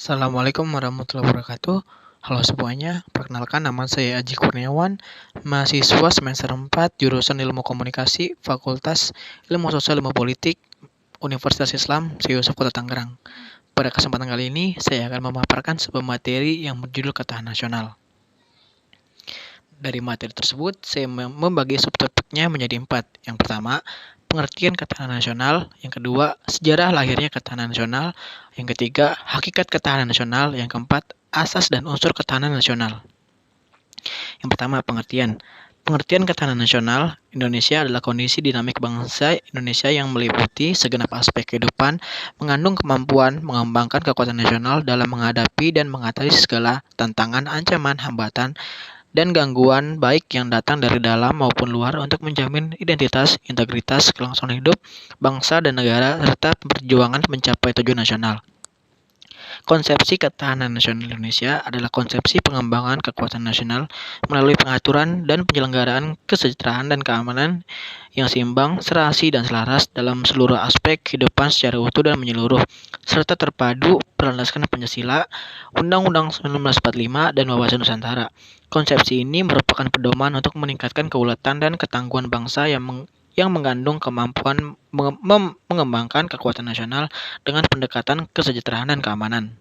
Assalamualaikum warahmatullahi wabarakatuh. Halo semuanya, perkenalkan nama saya Aji Kurniawan, mahasiswa semester 4 jurusan Ilmu Komunikasi, Fakultas Ilmu Sosial Ilmu Politik, Universitas Islam, Syekh Yusuf Kota Tangerang. Pada kesempatan kali ini, saya akan memaparkan sebuah materi yang berjudul Ketahanan Nasional. Dari materi tersebut, saya membagi subtopiknya menjadi 4. Yang pertama, pengertian ketahanan nasional. Yang kedua, sejarah lahirnya ketahanan nasional. Yang ketiga, hakikat ketahanan nasional. Yang keempat, asas dan unsur ketahanan nasional. Yang pertama, pengertian. Pengertian ketahanan nasional Indonesia adalah kondisi dinamik bangsa Indonesia yang meliputi segenap aspek kehidupan, mengandung kemampuan mengembangkan kekuatan nasional dalam menghadapi dan mengatasi segala tantangan, ancaman, hambatan, dan gangguan baik yang datang dari dalam maupun luar untuk menjamin identitas, integritas, kelangsungan hidup, bangsa dan negara, serta perjuangan mencapai tujuan nasional. Konsepsi ketahanan nasional Indonesia adalah konsepsi pengembangan kekuatan nasional melalui pengaturan dan penyelenggaraan kesejahteraan dan keamanan yang seimbang, serasi, dan selaras dalam seluruh aspek kehidupan secara utuh dan menyeluruh, serta terpadu berlandaskan Pancasila, Undang-Undang 1945, dan Wawasan Nusantara. Konsepsi ini merupakan pedoman untuk meningkatkan keuletan dan ketangguhan bangsa yang mengandung kemampuan mengembangkan kekuatan nasional dengan pendekatan kesejahteraan dan keamanan.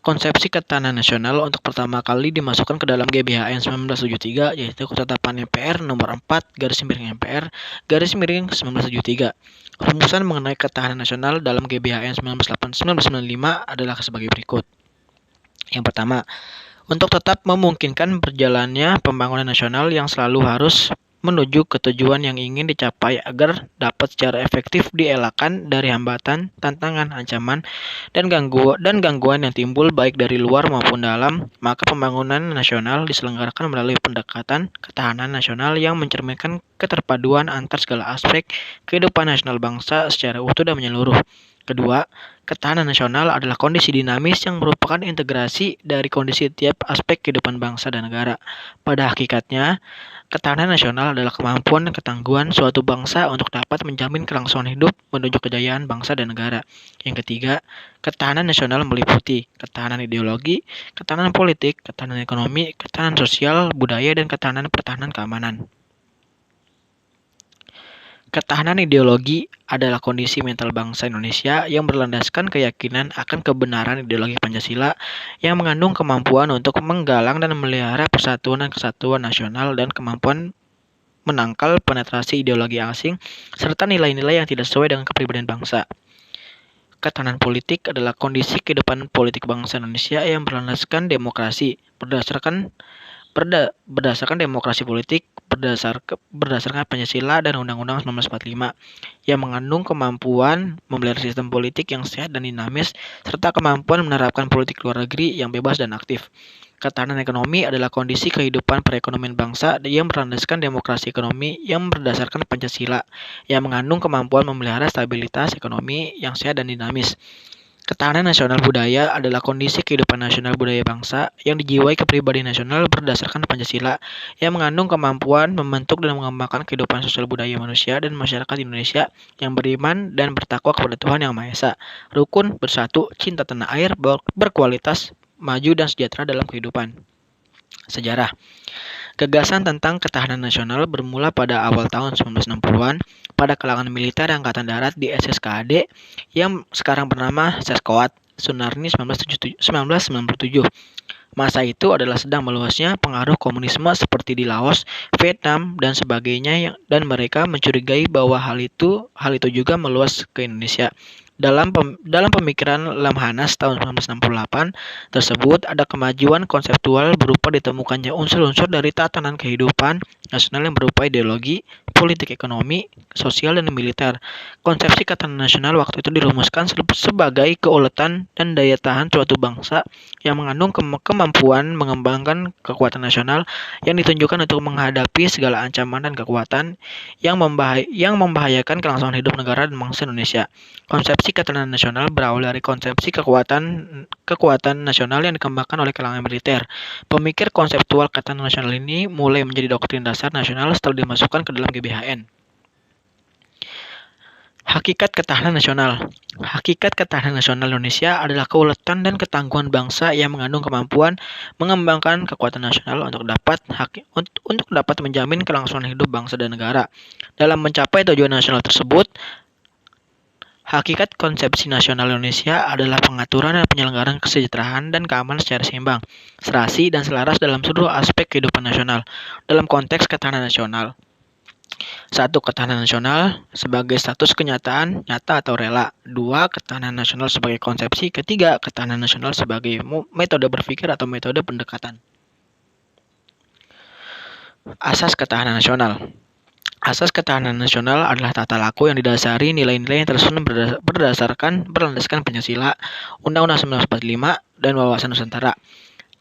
Konsepsi ketahanan nasional untuk pertama kali dimasukkan ke dalam GBHN 1973, yaitu Ketetapan MPR nomor 4/MPR/1973. Rumusan mengenai ketahanan nasional dalam GBHN 1995 adalah sebagai berikut. Yang pertama, untuk tetap memungkinkan berjalannya pembangunan nasional yang selalu harus menuju ke tujuan yang ingin dicapai agar dapat secara efektif dielakkan dari hambatan, tantangan, ancaman, dan gangguan yang timbul baik dari luar maupun dalam, maka pembangunan nasional diselenggarakan melalui pendekatan ketahanan nasional yang mencerminkan keterpaduan antar segala aspek kehidupan nasional bangsa secara utuh dan menyeluruh. Kedua, ketahanan nasional adalah kondisi dinamis yang merupakan integrasi dari kondisi tiap aspek kehidupan bangsa dan negara. Pada hakikatnya, ketahanan nasional adalah kemampuan dan ketangguhan suatu bangsa untuk dapat menjamin kelangsungan hidup menuju kejayaan bangsa dan negara. Yang ketiga, ketahanan nasional meliputi ketahanan ideologi, ketahanan politik, ketahanan ekonomi, ketahanan sosial, budaya, dan ketahanan pertahanan keamanan. Ketahanan ideologi adalah kondisi mental bangsa Indonesia yang berlandaskan keyakinan akan kebenaran ideologi Pancasila yang mengandung kemampuan untuk menggalang dan memelihara persatuan dan kesatuan nasional dan kemampuan menangkal penetrasi ideologi asing serta nilai-nilai yang tidak sesuai dengan kepribadian bangsa. Ketahanan politik adalah kondisi kehidupan politik bangsa Indonesia yang berlandaskan demokrasi berdasarkan demokrasi politik berdasarkan Pancasila dan Undang-Undang 1945 yang mengandung kemampuan memelihara sistem politik yang sehat dan dinamis serta kemampuan menerapkan politik luar negeri yang bebas dan aktif. Ketahanan ekonomi adalah kondisi kehidupan perekonomian bangsa yang berlandaskan demokrasi ekonomi yang berdasarkan Pancasila yang mengandung kemampuan memelihara stabilitas ekonomi yang sehat dan dinamis. Ketahanan nasional budaya adalah kondisi kehidupan nasional budaya bangsa yang dijiwai kepribadian nasional berdasarkan Pancasila yang mengandung kemampuan membentuk dan mengembangkan kehidupan sosial budaya manusia dan masyarakat Indonesia yang beriman dan bertakwa kepada Tuhan Yang Maha Esa, rukun, bersatu, cinta tanah air, berkualitas, maju dan sejahtera dalam kehidupan. Sejarah. Gagasan tentang ketahanan nasional bermula pada awal tahun 1960-an pada kalangan militer Angkatan Darat di SSKAD yang sekarang bernama Seskoad Sunarni 1997. Masa itu adalah sedang meluasnya pengaruh komunisme seperti di Laos, Vietnam, dan sebagainya dan mereka mencurigai bahwa hal itu juga meluas ke Indonesia. Dalam pemikiran Lamhanas tahun 1968 tersebut ada kemajuan konseptual berupa ditemukannya unsur-unsur dari tatanan kehidupan nasional yang berupa ideologi, politik ekonomi, sosial, dan militer. Konsepsi ketahanan nasional waktu itu dirumuskan sebagai keuletan dan daya tahan suatu bangsa yang mengandung kemampuan mengembangkan kekuatan nasional yang ditunjukkan untuk menghadapi segala ancaman dan kekuatan yang membahayakan kelangsungan hidup negara dan bangsa Indonesia. Konsepsi ketahanan nasional berawal dari konsepsi kekuatan nasional yang dikembangkan oleh kalangan militer. Pemikir konseptual ketahanan nasional ini mulai menjadi doktrin dasar nasional setelah dimasukkan ke dalam GBHN. Hakikat ketahanan nasional. Hakikat ketahanan nasional Indonesia adalah keuletan dan ketangguhan bangsa yang mengandung kemampuan mengembangkan kekuatan nasional untuk dapat menjamin kelangsungan hidup bangsa dan negara. Dalam mencapai tujuan nasional tersebut, hakikat konsepsi nasional Indonesia adalah pengaturan dan penyelenggaraan kesejahteraan dan keamanan secara seimbang, serasi dan selaras dalam seluruh aspek kehidupan nasional. Dalam konteks ketahanan nasional, 1. Ketahanan nasional sebagai status kenyataan, nyata atau rela. 2. Ketahanan nasional sebagai konsepsi. Ketiga, ketahanan nasional sebagai metode berpikir atau metode pendekatan. Asas ketahanan nasional. Asas ketahanan nasional adalah tata laku yang didasari nilai-nilai yang tersusun berlandaskan Pancasila, Undang-Undang 1945, dan wawasan Nusantara.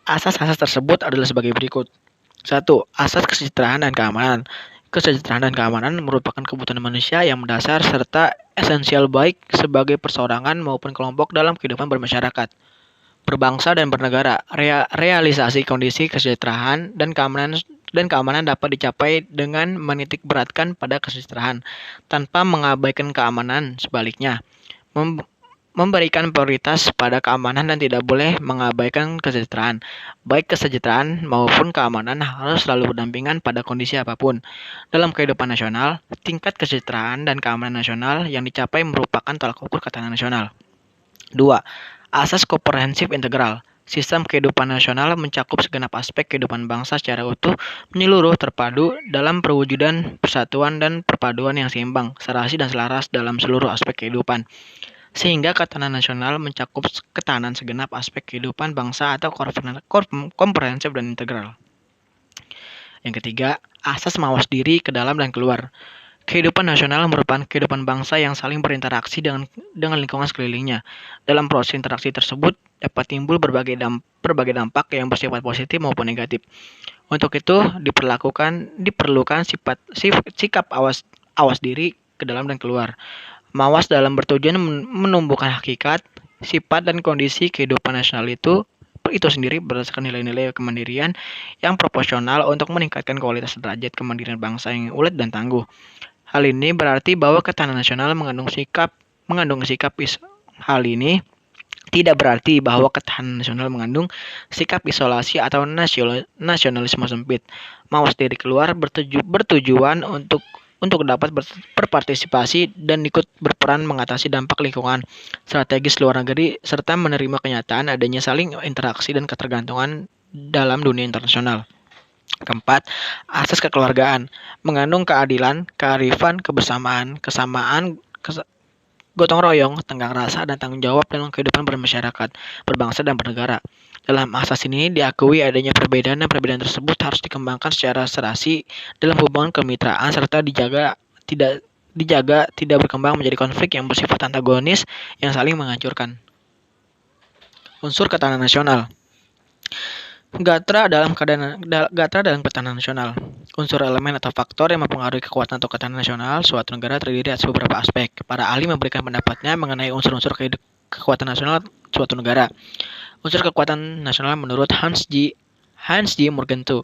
Asas-asas tersebut adalah sebagai berikut. 1. Asas kesejahteraan dan keamanan. Kesejahteraan dan keamanan merupakan kebutuhan manusia yang mendasar serta esensial baik sebagai perseorangan maupun kelompok dalam kehidupan bermasyarakat, berbangsa dan bernegara. Realisasi kondisi kesejahteraan dan keamanan dapat dicapai dengan menitik beratkan pada kesejahteraan tanpa mengabaikan keamanan. Sebaliknya, memberikan prioritas pada keamanan dan tidak boleh mengabaikan kesejahteraan. Baik kesejahteraan maupun keamanan harus selalu berdampingan pada kondisi apapun. Dalam kehidupan nasional, tingkat kesejahteraan dan keamanan nasional yang dicapai merupakan tolak ukur ketahanan nasional. 2. Asas komprehensif integral. Sistem kehidupan nasional mencakup segenap aspek kehidupan bangsa secara utuh, menyeluruh, terpadu dalam perwujudan persatuan dan perpaduan yang seimbang, serasi dan selaras dalam seluruh aspek kehidupan. Sehingga ketahanan nasional mencakup ketahanan segenap aspek kehidupan bangsa atau komprehensif dan integral. Yang ketiga, asas mawas diri ke dalam dan keluar. Kehidupan nasional merupakan kehidupan bangsa yang saling berinteraksi dengan lingkungan sekelilingnya. Dalam proses interaksi tersebut dapat timbul berbagai dampak yang bersifat positif maupun negatif. Untuk itu diperlukan sikap awas diri ke dalam dan keluar. Mawas dalam bertujuan menumbuhkan hakikat, sifat dan kondisi kehidupan nasional itu sendiri berdasarkan nilai-nilai kemandirian yang proporsional untuk meningkatkan kualitas derajat kemandirian bangsa yang ulet dan tangguh. Hal ini berarti bahwa ketahanan nasional mengandung sikap hal ini tidak berarti bahwa ketahanan nasional mengandung sikap isolasi atau nasionalisme sempit. Mawas diri keluar bertujuan untuk dapat berpartisipasi dan ikut berperan mengatasi dampak lingkungan strategis luar negeri serta menerima kenyataan adanya saling interaksi dan ketergantungan dalam dunia internasional. Keempat, asas kekeluargaan mengandung keadilan, kearifan, kebersamaan, kesamaan, gotong royong, tenggang rasa, dan tanggung jawab dalam kehidupan bermasyarakat, berbangsa, dan bernegara. Dalam asas ini diakui adanya perbedaan dan perbedaan tersebut harus dikembangkan secara serasi dalam hubungan kemitraan serta dijaga tidak berkembang menjadi konflik yang bersifat antagonis yang saling menghancurkan. Unsur ketahanan nasional. Gatra dalam ketahanan nasional. Unsur elemen atau faktor yang mempengaruhi kekuatan atau ketahanan nasional suatu negara terdiri atas beberapa aspek. Para ahli memberikan pendapatnya mengenai unsur-unsur kekuatan nasional suatu negara. Unsur kekuatan nasional menurut Hans G. Morgenthau.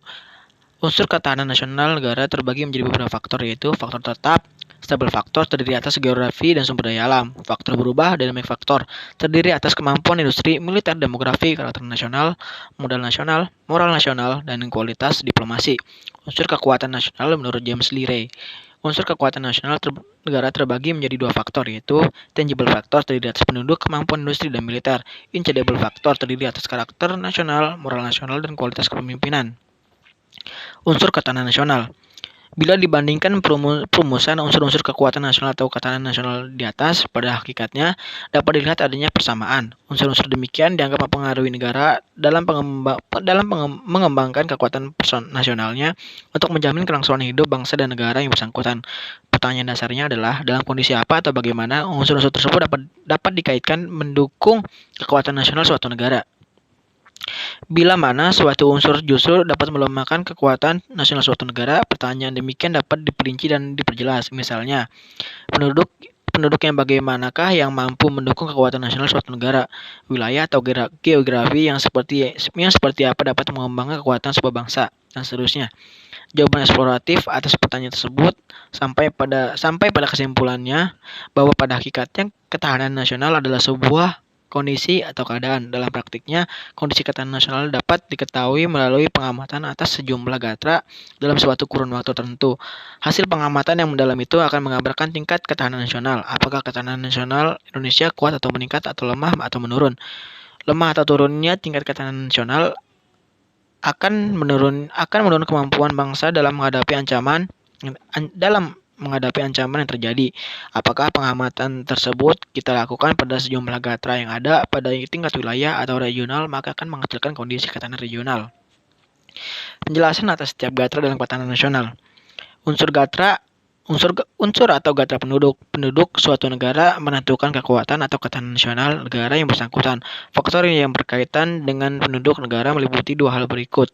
Unsur ketahanan nasional negara terbagi menjadi beberapa faktor, yaitu faktor tetap, stabil faktor terdiri atas geografi dan sumber daya alam. Faktor berubah, dynamic faktor, terdiri atas kemampuan industri, militer, demografi, karakter nasional, modal nasional, moral nasional, dan kualitas diplomasi. Unsur kekuatan nasional menurut James Leary. Unsur kekuatan nasional negara terbagi menjadi dua faktor, yaitu tangible faktor terdiri atas penduduk, kemampuan industri, dan militer. Intangible faktor terdiri atas karakter nasional, moral nasional, dan kualitas kepemimpinan. Unsur ketahanan nasional. Bila dibandingkan perumusan unsur-unsur kekuatan nasional atau ketahanan nasional di atas, pada hakikatnya dapat dilihat adanya persamaan. Unsur-unsur demikian dianggap mempengaruhi negara dalam mengembangkan kekuatan nasionalnya untuk menjamin kelangsungan hidup bangsa dan negara yang bersangkutan. Pertanyaan dasarnya adalah dalam kondisi apa atau bagaimana unsur-unsur tersebut dapat dikaitkan mendukung kekuatan nasional suatu negara. Bila mana suatu unsur justru dapat melemahkan kekuatan nasional suatu negara, pertanyaan demikian dapat diperinci dan diperjelas. Misalnya, penduduk yang bagaimanakah yang mampu mendukung kekuatan nasional suatu negara, wilayah atau geografi yang seperti apa dapat mengembangkan kekuatan sebuah bangsa, dan seterusnya. Jawaban eksploratif atas pertanyaan tersebut sampai pada kesimpulannya bahwa pada hakikatnya ketahanan nasional adalah sebuah kondisi atau keadaan. Dalam praktiknya, kondisi ketahanan nasional dapat diketahui melalui pengamatan atas sejumlah gatra dalam suatu kurun waktu tertentu. Hasil pengamatan yang mendalam itu akan menggambarkan tingkat ketahanan nasional. Apakah ketahanan nasional Indonesia kuat atau meningkat atau lemah atau menurun? Lemah atau turunnya tingkat ketahanan nasional akan menurun kemampuan bangsa dalam menghadapi ancaman yang terjadi. Apakah pengamatan tersebut kita lakukan pada sejumlah gatra yang ada pada tingkat wilayah atau regional, maka akan menghasilkan kondisi ketahanan regional. Penjelasan atas setiap gatra dalam ketahanan nasional. Unsur atau gatra penduduk. Penduduk suatu negara menentukan kekuatan atau ketahanan nasional negara yang bersangkutan. Faktor yang berkaitan dengan penduduk negara meliputi dua hal berikut.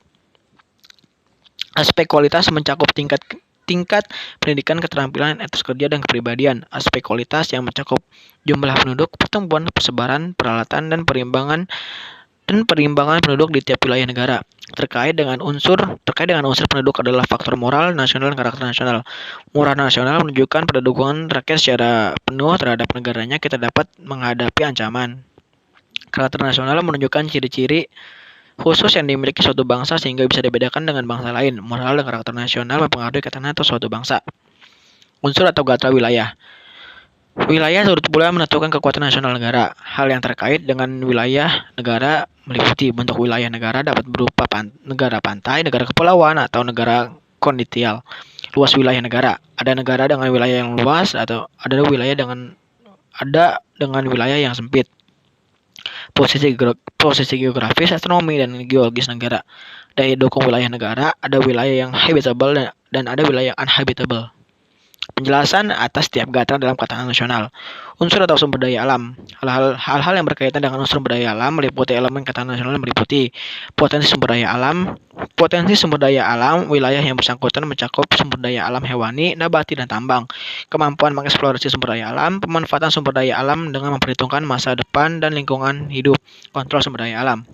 Aspek kualitas mencakup tingkat pendidikan, keterampilan, etos kerja, dan kepribadian. Aspek kualitas yang mencakup jumlah penduduk, pertumbuhan, persebaran, peralatan, dan perimbangan penduduk di tiap wilayah negara. Terkait dengan unsur penduduk adalah faktor moral nasional dan karakter nasional. Moral nasional menunjukkan pada dukungan rakyat secara penuh terhadap negaranya kita dapat menghadapi ancaman. Karakter nasional menunjukkan ciri-ciri khusus yang dimiliki suatu bangsa sehingga bisa dibedakan dengan bangsa lain. Moral dan karakter nasional mempengaruhi ketahanan atau suatu bangsa. Unsur atau gatra wilayah. Wilayah turut pula menentukan kekuatan nasional negara. Hal yang terkait dengan wilayah negara meliputi bentuk wilayah negara dapat berupa negara pantai, negara kepulauan, atau negara kontinental. Luas wilayah negara. Ada negara dengan wilayah yang luas atau ada dengan wilayah yang sempit. Posisi geografis, astronomi, dan geologis negara. Daya dukung wilayah negara, ada wilayah yang habitable dan ada wilayah yang uninhabitable. Penjelasan atas setiap gatra dalam ketahanan nasional. Unsur atau sumber daya alam. Hal-hal yang berkaitan dengan unsur sumber daya alam meliputi elemen ketahanan nasional meliputi potensi sumber daya alam, wilayah yang bersangkutan mencakup sumber daya alam hewani, nabati, dan tambang. Kemampuan mengeksplorasi sumber daya alam, pemanfaatan sumber daya alam dengan memperhitungkan masa depan dan lingkungan hidup, kontrol sumber daya alam.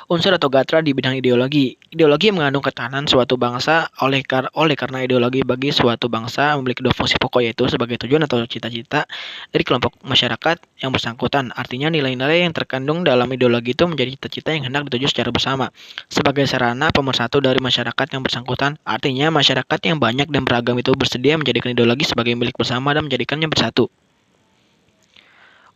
Unsur atau gatra di bidang ideologi. Ideologi mengandung ketahanan suatu bangsa oleh karena ideologi bagi suatu bangsa memiliki dua fungsi pokok, yaitu sebagai tujuan atau cita-cita dari kelompok masyarakat yang bersangkutan. Artinya nilai-nilai yang terkandung dalam ideologi itu menjadi cita-cita yang hendak dituju secara bersama. Sebagai sarana pemersatu dari masyarakat yang bersangkutan, artinya masyarakat yang banyak dan beragam itu bersedia menjadikan ideologi sebagai milik bersama dan menjadikannya bersatu.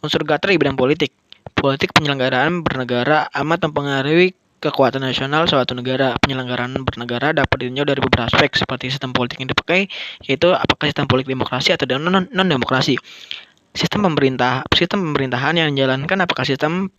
Unsur gatra di bidang politik. Politik penyelenggaraan bernegara amat mempengaruhi kekuatan nasional suatu negara. Penyelenggaraan bernegara dapat ditinjau dari beberapa aspek, seperti sistem politik yang dipakai, yaitu apakah sistem politik demokrasi atau non-demokrasi. Sistem pemerintahan yang dijalankan apakah sistem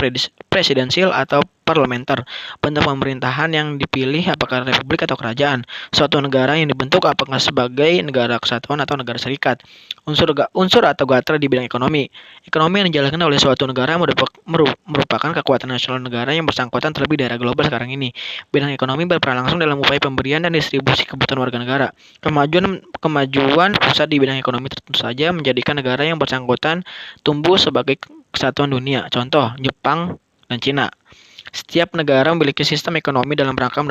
presidensial atau parlementer. Bentuk pemerintahan yang dipilih apakah republik atau kerajaan. Suatu negara yang dibentuk apakah sebagai negara kesatuan atau negara serikat. Unsur atau gatra di bidang ekonomi. Ekonomi yang dijalankan oleh suatu negara merupakan kekuatan nasional negara yang bersangkutan terlebih di era global sekarang ini. Bidang ekonomi berperan langsung dalam upaya pemberian dan distribusi kebutuhan warga negara. Kemajuan pusat di bidang ekonomi tentu saja menjadikan negara yang bersangkutan tumbuh sebagai kesatuan dunia. Contoh, Jepang dan Cina. Setiap negara memiliki sistem ekonomi dalam rangka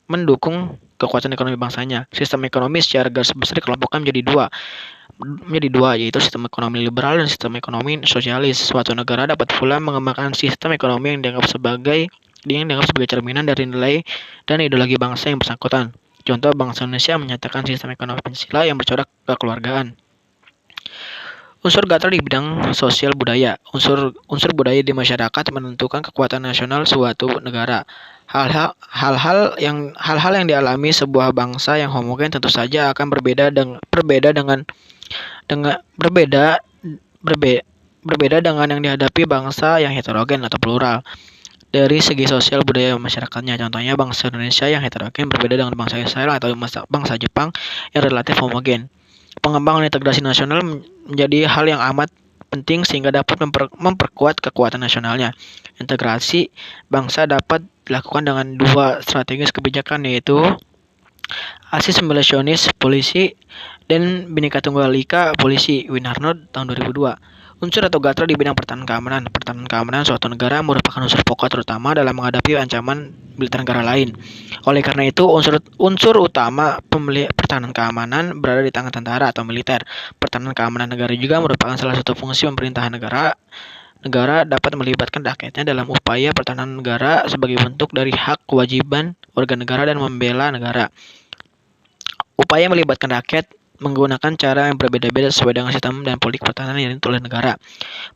mendukung kekuatan ekonomi bangsanya. Sistem ekonomi secara garis besar dikelompokkan menjadi dua, yaitu sistem ekonomi liberal dan sistem ekonomi sosialis. Suatu negara dapat pula mengembangkan sistem ekonomi yang dianggap sebagai cerminan dari nilai dan ideologi bangsa yang bersangkutan. Contoh, bangsa Indonesia menyatakan sistem ekonomi Pancasila yang bercorak kekeluargaan. Unsur gatra di bidang sosial budaya. Unsur budaya di masyarakat menentukan kekuatan nasional suatu negara. Hal-hal yang dialami sebuah bangsa yang homogen tentu saja akan berbeda dengan yang dihadapi bangsa yang heterogen atau plural. Dari segi sosial budaya masyarakatnya, contohnya bangsa Indonesia yang heterogen berbeda dengan bangsa Israel atau bangsa Jepang yang relatif homogen. Pengembangan integrasi nasional menjadi hal yang amat penting sehingga dapat memperkuat kekuatan nasionalnya. Integrasi bangsa dapat dilakukan dengan dua strategis kebijakan, yaitu assimilasi polisi dan Bhinneka Tunggal Ika polisi. Winarno tahun 2002. Unsur atau gatra di bidang pertahanan keamanan. Pertahanan keamanan suatu negara merupakan unsur pokok terutama dalam menghadapi ancaman militer negara lain. Oleh karena itu, unsur utama pertahanan keamanan berada di tangan tentara atau militer. Pertahanan keamanan negara juga merupakan salah satu fungsi pemerintahan negara. Negara dapat melibatkan rakyatnya dalam upaya pertahanan negara sebagai bentuk dari hak kewajiban warga negara dan membela negara. Upaya melibatkan rakyat menggunakan cara yang berbeda-beda sesuai dengan sistem dan politik pertahanan yang diatur oleh negara.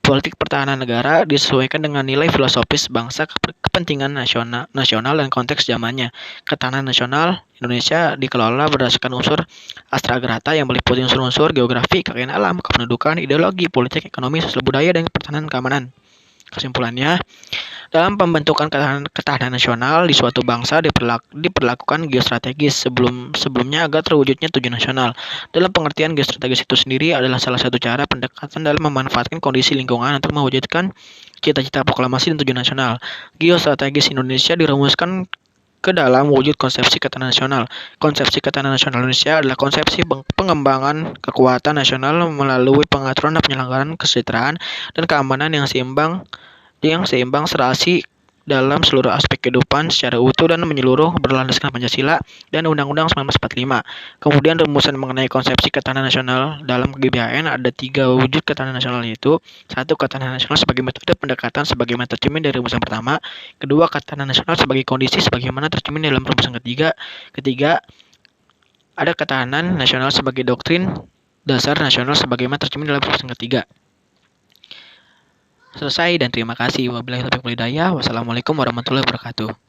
Politik pertahanan negara disesuaikan dengan nilai filosofis bangsa, kepentingan nasional dan konteks zamannya. Ketahanan nasional Indonesia dikelola berdasarkan unsur astragrata yang meliputi unsur-unsur geografi, kekayaan alam, kependudukan, ideologi, politik, ekonomi, sosial budaya, dan pertahanan keamanan. Kesimpulannya, dalam pembentukan ketahanan nasional di suatu bangsa diperlakukan geostrategis sebelumnya agar terwujudnya tujuan nasional. Dalam pengertian geostrategis itu sendiri adalah salah satu cara pendekatan dalam memanfaatkan kondisi lingkungan untuk mewujudkan cita-cita proklamasi dan tujuan nasional. Geostrategis Indonesia dirumuskan ke dalam wujud konsepsi ketahanan nasional. Konsepsi ketahanan nasional Indonesia adalah konsepsi pengembangan kekuatan nasional melalui pengaturan dan penyelenggaraan kesejahteraan dan keamanan yang seimbang serasi dalam seluruh aspek kehidupan secara utuh dan menyeluruh berlandaskan Pancasila dan Undang-Undang 1945. Kemudian rumusan mengenai konsepsi ketahanan nasional dalam GBHN ada 3 wujud ketahanan nasional, yaitu 1. Ketahanan nasional sebagai metode pendekatan sebagaimana tercermin dari rumusan pertama. 2. Ketahanan nasional sebagai kondisi sebagaimana tercermin dalam rumusan ketiga. Ketiga, ada ketahanan nasional sebagai doktrin dasar nasional sebagaimana tercermin dalam rumusan ketiga. Selesai dan terima kasih. Wabillahi taufiq wal hidayah. Wassalamualaikum warahmatullahi wabarakatuh.